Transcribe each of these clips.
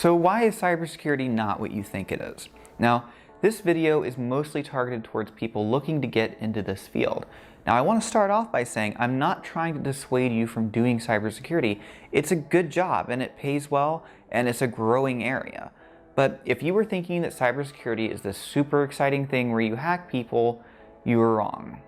So why is cybersecurity not what you think it is? Now, this video is mostly targeted towards people looking to get into this field. Now, I want to start off by saying I'm not trying to dissuade you from doing cybersecurity. It's a good job and it pays well and it's a growing area. But if you were thinking that cybersecurity is this super exciting thing where you hack people, you were wrong.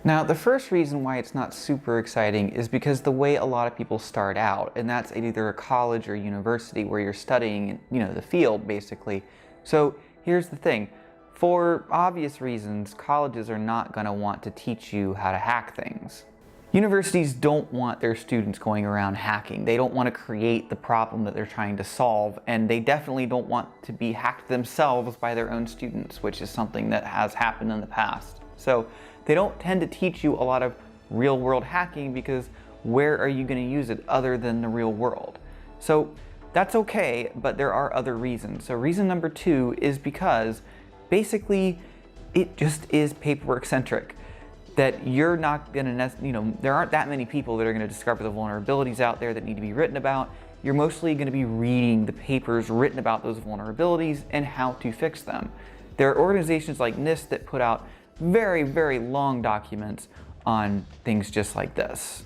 Now, the first reason why it's not super exciting is because the way a lot of people start out, and that's at either a college or university where you're studying, the field basically. So here's the thing. For obvious reasons, colleges are not going to want to teach you how to hack things. Universities don't want their students going around hacking. They don't want to create the problem that they're trying to solve, and they definitely don't want to be hacked themselves by their own students, which is something that has happened in the past. So they don't tend to teach you a lot of real-world hacking because where are you going to use it other than the real world? So that's okay, but there are other reasons. So reason number 2 is because basically it just is paperwork centric. That you're not going to, there aren't that many people that are going to discover the vulnerabilities out there that need to be written about. You're mostly going to be reading the papers written about those vulnerabilities and how to fix them. There are organizations like NIST that put out very, very long documents on things just like this.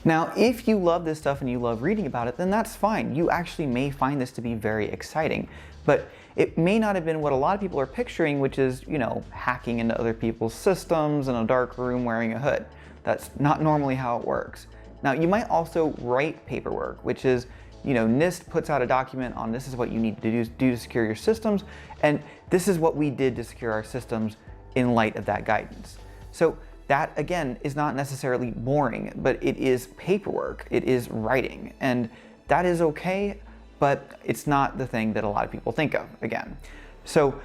Now, if you love this stuff and you love reading about it, then that's fine. You actually may find this to be very exciting, but it may not have been what a lot of people are picturing, which is, hacking into other people's systems in a dark room wearing a hood. That's not normally how it works. Now, you might also write paperwork, which is, NIST puts out a document on this is what you need to do to secure your systems, and this is what we did to secure our systems in light of that guidance. So that, again, is not necessarily boring, but it is paperwork, it is writing, and that is okay, but it's not the thing that a lot of people think of, again. So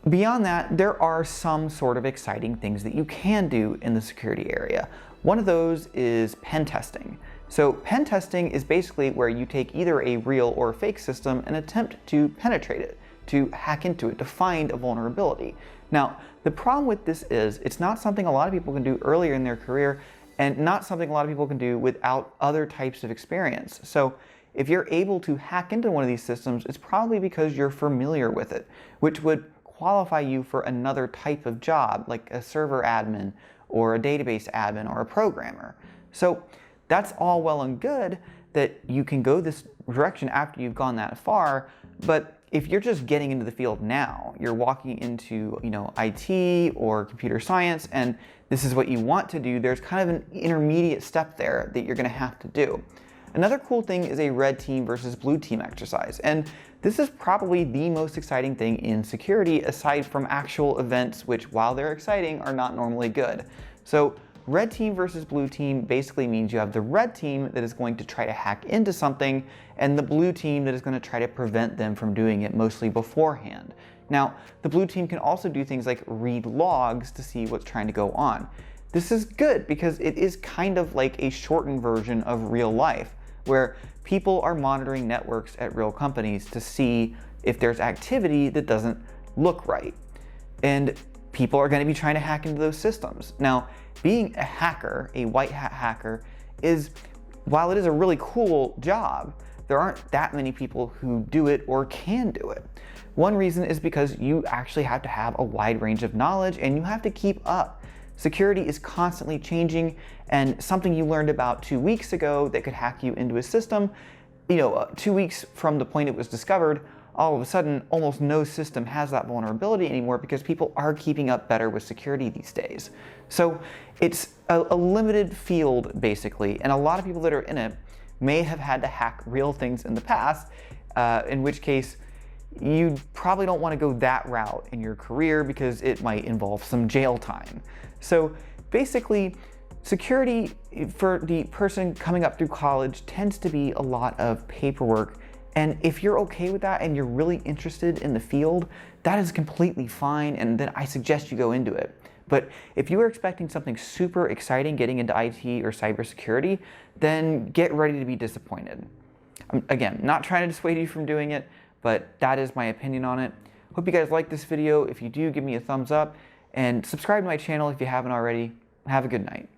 beyond that, there are some sort of exciting things that you can do in the security area. One of those is pen testing. So pen testing is basically where you take either a real or a fake system and attempt to penetrate it, to hack into it, to find a vulnerability. Now, the problem with this is it's not something a lot of people can do earlier in their career and not something a lot of people can do without other types of experience. So if you're able to hack into one of these systems, it's probably because you're familiar with it, which would qualify you for another type of job, like a server admin or a database admin or a programmer. So that's all well and good that you can go this direction after you've gone that far, but if you're just getting into the field now, you're walking into IT or computer science, and this is what you want to do, there's kind of an intermediate step there that you're going to have to do. Another cool thing is a red team versus blue team exercise, and this is probably the most exciting thing in security aside from actual events, which while they're exciting are not normally good. So red team versus blue team basically means you have the red team that is going to try to hack into something and the blue team that is going to try to prevent them from doing it mostly beforehand. Now, the blue team can also do things like read logs to see what's trying to go on. This is good because it is kind of like a shortened version of real life, where people are monitoring networks at real companies to see if there's activity that doesn't look right. And people are going to be trying to hack into those systems. Now, being a hacker, a white hat hacker, while it is a really cool job, there aren't that many people who do it or can do it. One reason is because you actually have to have a wide range of knowledge and you have to keep up. Security is constantly changing, and something you learned about 2 weeks ago that could hack you into a system, 2 weeks from the point it was discovered, all of a sudden almost no system has that vulnerability anymore because people are keeping up better with security these days. So it's a limited field basically, and a lot of people that are in it may have had to hack real things in the past, in which case you probably don't want to go that route in your career because it might involve some jail time. So basically, security for the person coming up through college tends to be a lot of paperwork. And if you're okay with that and you're really interested in the field, that is completely fine, and then I suggest you go into it. But if you are expecting something super exciting getting into IT or cybersecurity, then get ready to be disappointed. Again, not trying to dissuade you from doing it, but that is my opinion on it. Hope you guys like this video. If you do, give me a thumbs up and subscribe to my channel if you haven't already. Have a good night.